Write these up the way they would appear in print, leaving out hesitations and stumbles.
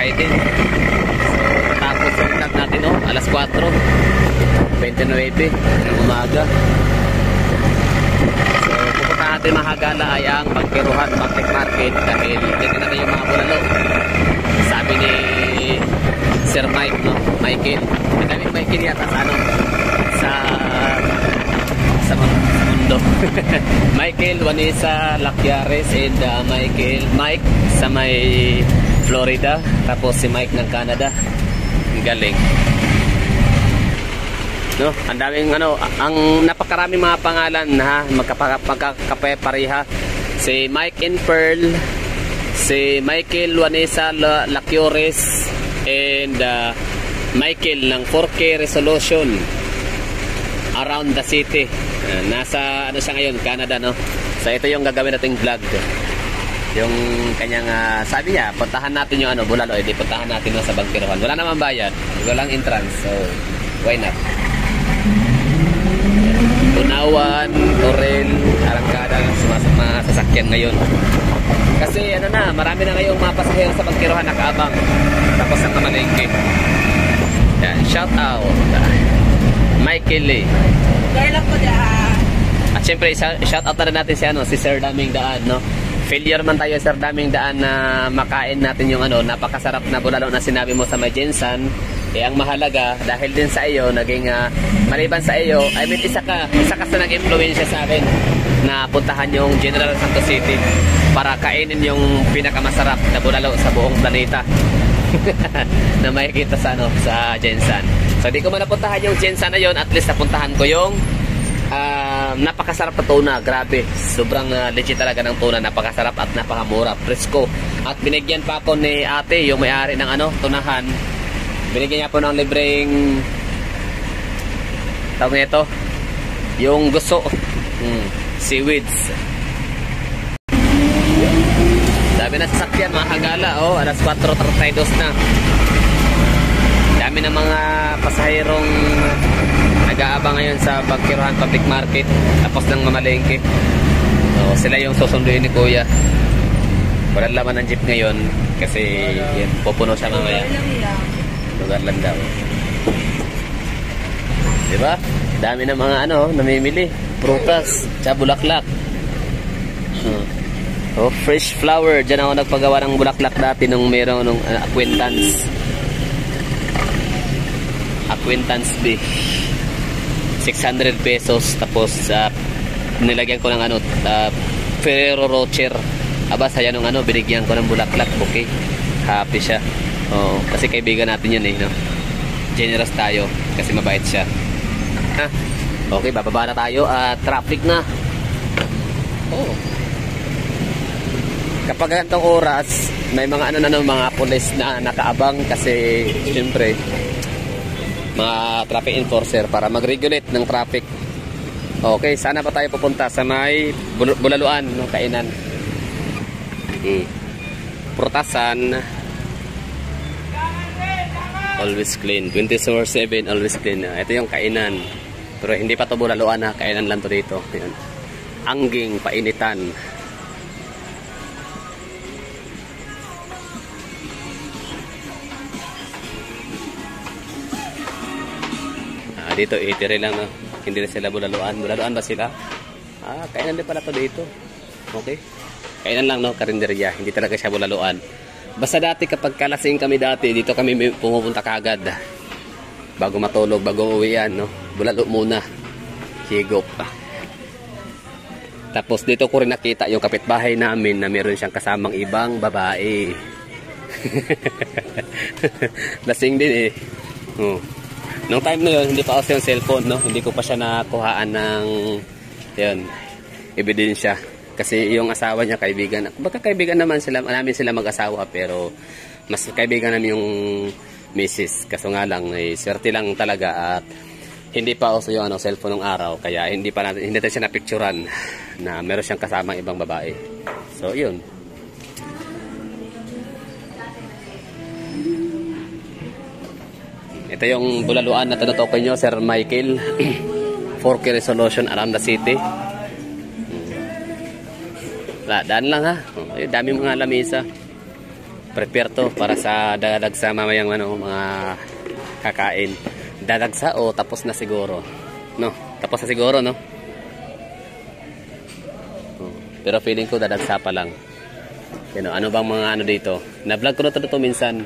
Friday. So tapos yung vlog natin, no? Alas 4:29 ng umaga. So pupunta natin mga kagala ay ang Bangkiruhan Public Market dahil dito na yung mga bulalo. Sabi ni Sir Mike, no? Michael. Madaming Michael yata sa ano? Sa mundo. Michael, Vanessa, Lacyares, and Mike sa may Florida. Tapos si Mike ng Canada. Galing. No, ang daming ano, ang napakaraming mga pangalan ha, magkakapareha. Si Mike and Pearl, si Michael, Vanessa, Lacyares, and Michael ng 4K resolution around the city. Nasa ano siya ngayon, Canada, no? So ito yung gagawin nating vlog. Yung kanyang sabi niya, puntahan natin yung ano, bulalo, di puntahan natin no, sa Bangkiruhan. Wala naman bayad, walang entrance. So why not? Tunawan, Torel, Arangkada, sumasama sasakyan ngayon. Kasi ano na, marami na ngayong mga pasahero sa Bangkiruhan nakaabang. Tapos ang kamalengke. Yan, shout out Michael Lee. At syempre, shout out na rin natin si, ano, si Sir Daming Daan, no? Failure man tayo, Sir Daming Daan, na makain natin yung ano, napakasarap na bulalo na sinabi mo sa may Jensan. Ang mahalaga, dahil din sa iyo, naging maliban sa iyo, I mean, isa ka sa nag-influensya sa akin na puntahan yung General Santos City para kainin yung pinakamasarap na bulalo sa buong planeta. Na makikita sa ano, sa Jensan. So di ko man napuntahan yung Jensan na yon, at least napuntahan ko yung napakasarap na tuna. Grabe, sobrang legit talaga ng tuna, napakasarap at napakamura, presko. At binigyan pa ako ni ate, yung may-ari ng ano, tunahan. Binigyan niya po ng libreng tawag nito, yung guso, seaweeds. Dami na sasakyan mga kagala, oh, alas 4:32 na. Dami na mga pasahirong nag-aabang ngayon sa Bangkiruhan Public Market tapos ng mamalengke. So, sila yung susunduin ni Kuya. Walang laman ng jeep ngayon kasi yan, pupuno siya mamaya. Lugar lang daw. Diba? Dami na mga ano, namimili. Prutas, tsaka bulaklak. Oh, fresh flower. Diyan ako nagpagawa ng bulaklak dati nung mayroong nung acquaintance. Acquaintance B. 600 pesos. Tapos nilagyan ko ng ano, Ferrero Rocher. Aba, saya nung ano, binigyan ko ng bulaklak. Okay. Happy siya. Oo, kasi kaibigan natin yun eh, no? Generous tayo kasi mabait siya. Okay, bababa na tayo. Traffic na. Oh. Kapag ganitong oras, may mga ano na no, mga pulis na nakaabang kasi siyempre mga traffic enforcer para mag-regulate ng traffic. Okay, sana pa tayo pupunta sa may bulaluan, no, kainan. Prutasan. Always clean. 24/7 always clean. Ito yung kainan. Pero hindi pa to bulaluan, ha. Kainan lang to dito. Ayan. Angging painitan. Dito itiri lang, no? Hindi na sila bulaluan. Bulaluan ba sila? Kainan din pala to dito. Okay. Kainan lang, no? Karinderya. Hindi talaga siya bulaluan. Basta dati kapag kalasing kami dati, dito kami pumupunta kagad. Bago matulog, bago uwian, no? Bulalo muna. Higop. Tapos dito ko rin nakita yung kapitbahay namin na meron siyang kasamang ibang babae. Lasing din eh. Nung time na yun, hindi pa ako yung cellphone, no? Hindi ko pa siya nakuhaan ng yun, ebidensya. Kasi yung asawa niya, kaibigan. Baka kaibigan naman sila, namin sila mag-asawa, pero mas kaibigan namin yung misis. Kaso nga lang, swerte lang talaga at hindi pa uso yung cellphone ng araw. Kaya hindi natin siya napicturan na meron siyang kasamang ibang babae. So, yun. Ito yung bulaluan na tinutukoy nyo, Sir Michael. 4K resolution around the city. Daan lang, ha. Dami mga lamesa. prepare to para sa dadag sa mamayang ano, mga kakain. Dadagsa o tapos na siguro. No, tapos na siguro, no? Pero feeling ko dadagsa pa lang. Ano bang mga ano dito? Na-vlog ko na to minsan.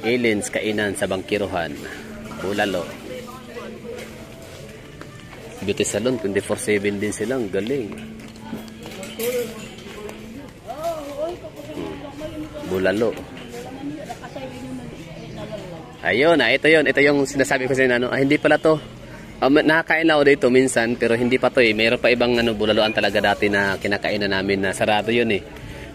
Aliens kainan sa bangkiruhan. Bulalo. Beauty salon, 24/7 din silang. Galing. Bulalo. Ayun, ito yun. Ito yung sinasabi ko sa inyo. Hindi pala to. Nakakain lang ako dito minsan, pero hindi pa to eh. Mayroon pa ibang bulaloan talaga dati na kinakainan namin na sarado yun eh.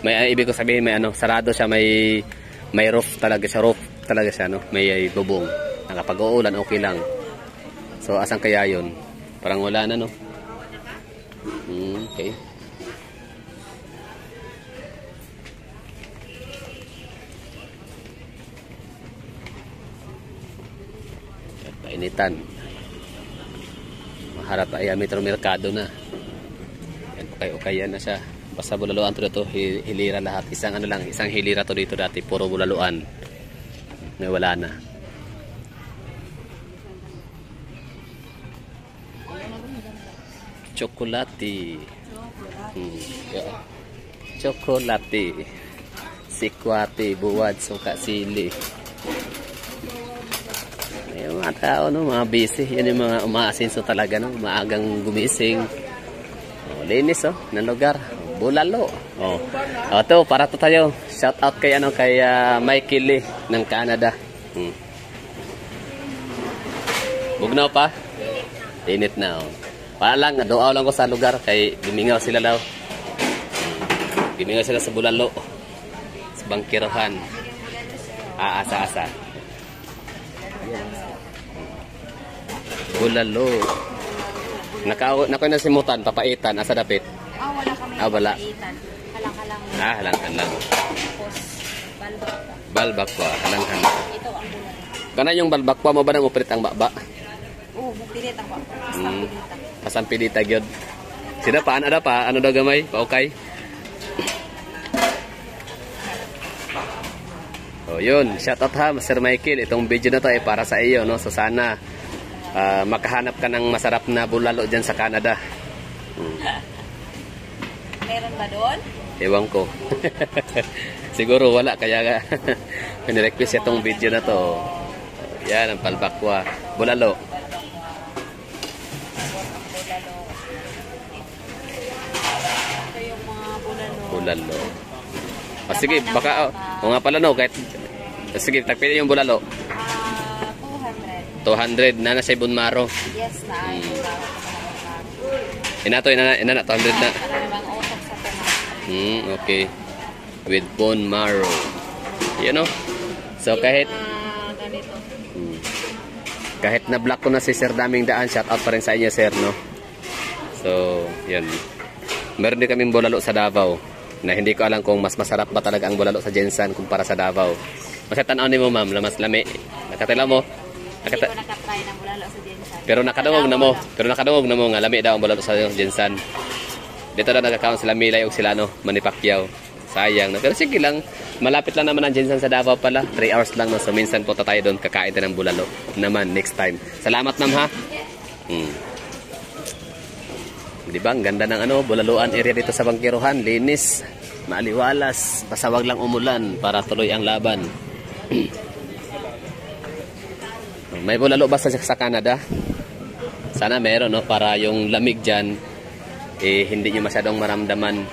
May ibig ko sabihin, may sarado siya, may roof talaga siya. Roof talaga siya, no? May bubong. Kapag uulan, okay lang. So, asan kaya yun? Parang wala na, no? Okay. Painitan. Maharap ay Metro Mercado na. Yan, okay na siya. Basta bulaluan to dito, hilira lahat. Isang hilira to dito dati, puro bulaluan. May wala na. Chocolate. Chocolate. Sikwate, buwad, suka, sili. Yung mga tao, no, mga busy. Yan yung mga umaasinso talaga, no? Maagang gumising. Linis, ng lugar. Bulalo. Ito, para to tayo. Shout out kay Mikey Lee ng Canada. Bugnaw pa? Init na, Para lang, doaw lang ko sa lugar kay gimingaw sila daw. Gimingaw sila sa bulalo. Sa bangkiruhan. Asa-asa. Bulalo. Nakoy na simutan, papaitan, asa dapit. Wala kami. Wala. Papaitan. Halang-halang. Halang-halang. Tapos, balbakwa. Balbakwa, halang-halang. Ito ang bulalo. Kana yung balbakwa mo ba nang upirit ang baba? Oo, mupirit ang baba. Basta pilita. Pasan pilita gyud. Sina pa ana pa, ano daw gamay? Pa-okay. Yun, shout out ha, Sir Michael. Itong video na to ay para sa iyo, no? So sana makahanap ka ng masarap na bulalo dyan sa Canada. Meron ba doon? Ewan ko. Siguro wala, kaya pinirequest itong video na to. Yan, ang palbakwa. Bulalo. Ito yung mga bulalo. Bulalo. Sige, baka, o nga pala no, kahit, sige, tagpili yung bulalo. 200 na nasa Bunmaro. Yes, na. Inato, ina 200 na. Okay. With bone marrow. Yan, no? So, kahit kahit na-block ko na si Sir Daming Daan, shout out pa rin sa inyo, Sir, no? So, yan. Meron din kaming bulalo sa Davao na hindi ko alam kung mas masarap ba talaga ang bulalo sa Jensan kumpara sa Davao. Mas tanaw ni mo, ma'am, mas lami. Nakatila mo? Hindi ko nakatry ng bulalo sa Jensan. Pero nakadungog na mo nga lami daw ang bulalo sa Jensan. Dito na nagka-count sila Milay o sila Manny Pacquiao. Sayang na. Pero sige lang, malapit lang naman ang Jensan sa Davao pala. 3 hours lang, no? So minsan punta tayo doon, kakain tayo ng bulalo naman next time. Salamat, ma'am, ha. Di ba? Ang ganda ng bulaluan area dito sa Bangkiruhan. Linis, maaliwalas, pasawag lang umulan para tuloy ang laban. May bulalo ba sa Canada? Sana meron, no? Para yung lamig dyan, hindi nyo masyadong maramdaman.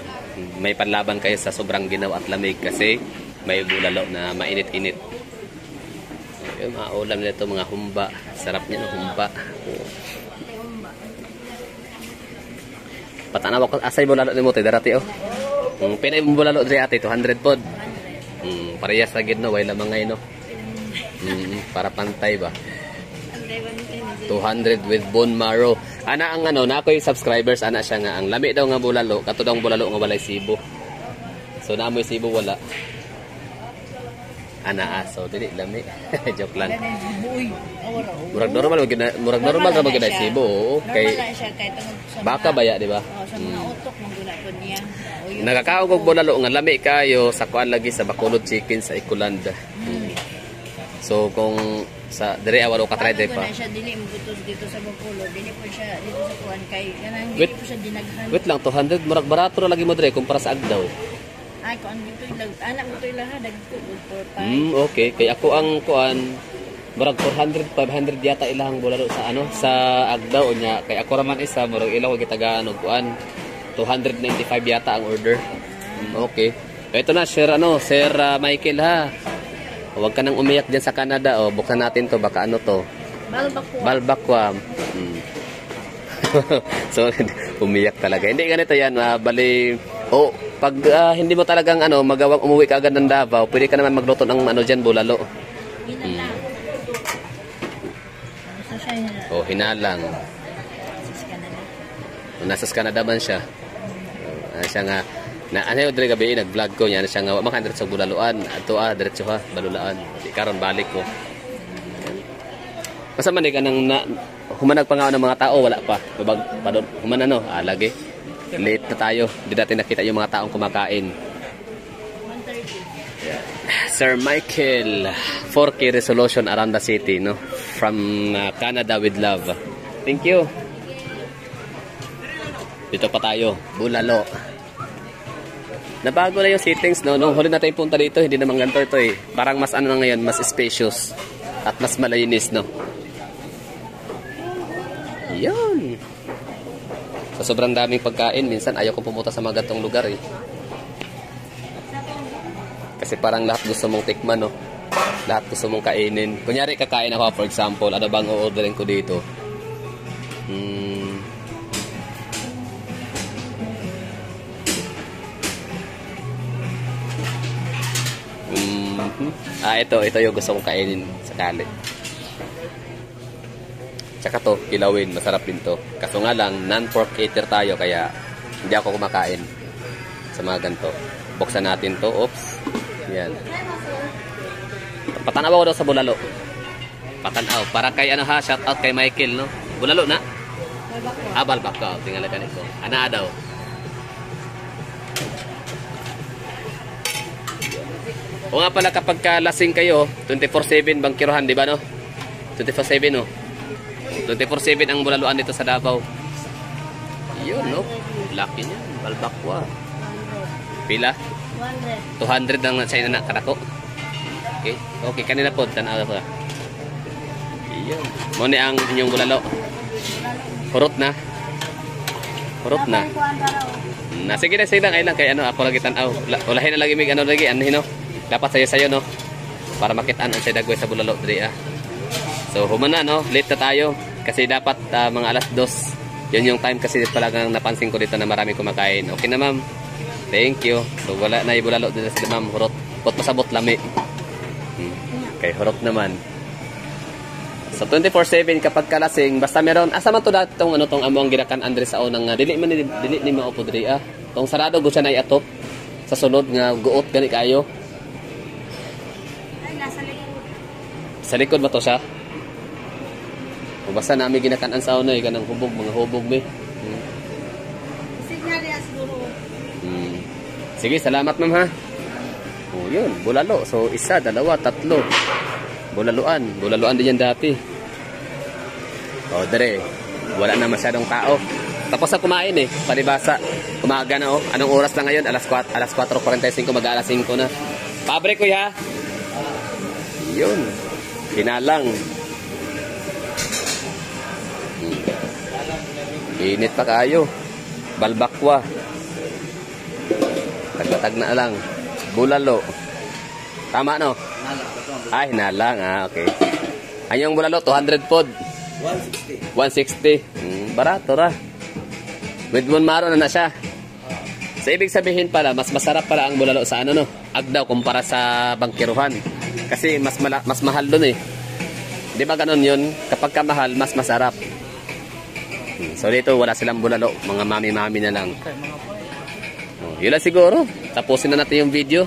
May panlaban kayo sa sobrang ginaw at lamig kasi may bulalo na mainit-init. Yung mga ulam nito, mga humba. Sarap niya ng humba. Patanaw ko asay bulalo ni mo tay darati Pinay mo bulalo diri ate 200 pod. Parehas sa gid no way lamang ngay no. Para pantay ba. 200 with bone marrow. Ana ang na ako yung subscribers ana siya nga ang lami daw nga bulalo, kato daw bulalo nga walay sibo. So na mo sibo wala. Anaa, so dili lami. Joke lang. Buoy. Awara. Murag normal ra magud sibo. Oo, kay Normal na siya kay tungod sa baka baya, di ba? sa mga utok mong gunapon niya. Nakakaog og bulalo nga lami kayo sa kuan lagi sa Bacolod Chicken sa Ecoland. So kung sa dire awaro ka try day pa. Siya dili mo butos dito sa Bacolod, dili po siya dito sa kuan kay kanang Wait. dili po siya dinaghan. Wait lang 200 murag barato ra lagi mo dire kumpara sa Agdaw. Ay kuan dito ilag anak mo to ilaha dagko for 5. Okay. Kay ako ang kuan murag 400 500 yata ilang bulalo sa ano sa Agdaw nya. Kay ako raman isa murag ilaw gitagaan og kuan 295 yata ang order. Okay. Ito na Sir Sir Michael ha. Huwag ka nang umiyak dyan sa Canada. O, buksan natin to. Baka ano to? Balbakwa. So, umiyak talaga. Hindi ganito yan. Bali, pag hindi mo talagang magawang umuwi ka agad ng Davao, pwede ka naman magluto ng dyan, bulalo. Hinalang. Nasa Canada man siya. Siya nga, ano diri gabi nag-vlog ko niya siya nga makan diretso sa bulaluan ato diretso ha balulaan di karon balik ko basta man ka nang humanag pa nga ng mga tao wala pa padon human lagi late na tayo di natin nakita yung mga taong kumakain. 1:30 Sir Michael 4K resolution around the city from Canada with love. Thank you. Dito pa tayo bulalo. Nabago na yung settings, nung huli natin punta dito, hindi naman ganito ito eh. Parang mas na ngayon, mas spacious. At mas malinis, Yun. So, sobrang daming pagkain. Minsan, ayaw ko pumunta sa mga gantong lugar eh. Kasi parang lahat gusto mong tikman, Lahat gusto mong kainin. Kunyari, kakain ako, for example, ano bang o-orderin ko dito? Ito yung gusto kong kainin sakali. Tsaka to, kilawin, masarap din to. Kaso nga lang, non-pork eater tayo, kaya hindi ako kumakain sa mga ganito. Buksan natin to, oops. Yan. Patanaw ako daw sa bulalo. Patanaw. Para kay shout out kay Michael, Bulalo na? Balbakwa. Tingnan ka nito. Ana daw. O nga pala kapag lasing kayo, 24/7 bangkirohan, di ba 24/7 24/7 ang bulaluan dito sa Davao. Yun laki niya, balbakwa. Pila? 200 ang sa ina na kanako. Okay, kanina po tanaw pa. Iyon. Mo ni ang inyong bulalo. Hurot na. Sige na kailan kay ako lagi tanaw. Ulahin na lagi mig lagi dapat sayo para makitaan ang dagway sa bulalo diri So humana late na tayo kasi dapat mga alas 2 yun yung time kasi talagang napansin ko dito na marami kumakain. Okay na ma'am, thank you. So wala na ibulalo dito sa ma'am, hurot pot pasabot lami. Kay hurot naman. So 24/7 kapag kalasing basta meron asa man to datong tong among girakan Andres sa unang dili ni maupo diri tong sarado go siya nay ato sa sulod nga guot gani kayo. Sa likod mo to siya? O basta namin ginakaan sa una kanang hubog, mga hubog may. Sige, salamat ma'am ha. Yun, bulalo. So, 1, 2, 3. Bulaluan din yan dati. Dire, wala na masyadong tao. Tapos na kumain palibasa. Kumaga na Anong oras na ngayon? Alas 4:45, mag-alas 5 na. Pabre ko ya. Yun. Hinalang. Init pa kayo. Balbakwa. Taglatag na lang. Bulalo. Tama hinalang. Okay. Anyong bulalo? 200 pod. 160. Barato ra. With one maro na siya. So, ibig sabihin pala, mas masarap pala ang bulalo sa Agdaw kumpara sa bangkiruhan. Kasi mas mahal doon Di ba ganun yun? Kapag kamahal, mas masarap. So dito, wala silang bulalo. Mga mami-mami na lang. Yun lang siguro. Tapusin na natin yung video.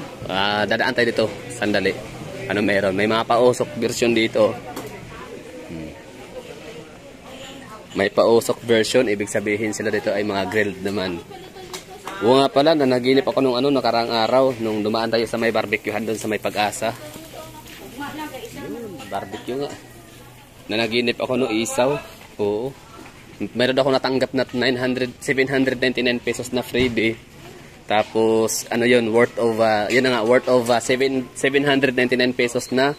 Dadaan tayo dito. Sandali. ano meron. May mga pausok version dito. May pausok version, ibig sabihin sila dito ay mga grilled naman. Oo nga pala, nanaginip ako nung nakarang araw, nung dumaan tayo sa may barbecuehan doon sa may Pag-asa. Barbecue nga. Nanaginip ako nung isaw. Oo. Meron ako natanggap na 799 pesos na freebie. Tapos, yun, worth of 799 pesos na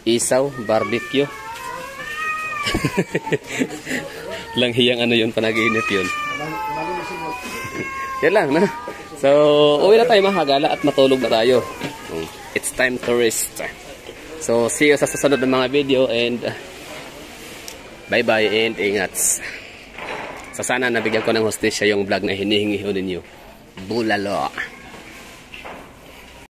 isaw, barbecue. Lang hiyang yun, panaginip yun. Yan lang, na. So, uwi na tayo mahagala at matulog na tayo. It's time to rest. So, see you sa susunod ng mga video and bye-bye and ingat. So, sana nabigyan ko ng hostisya yung vlog na hinihingi ho ninyo. Bulalo.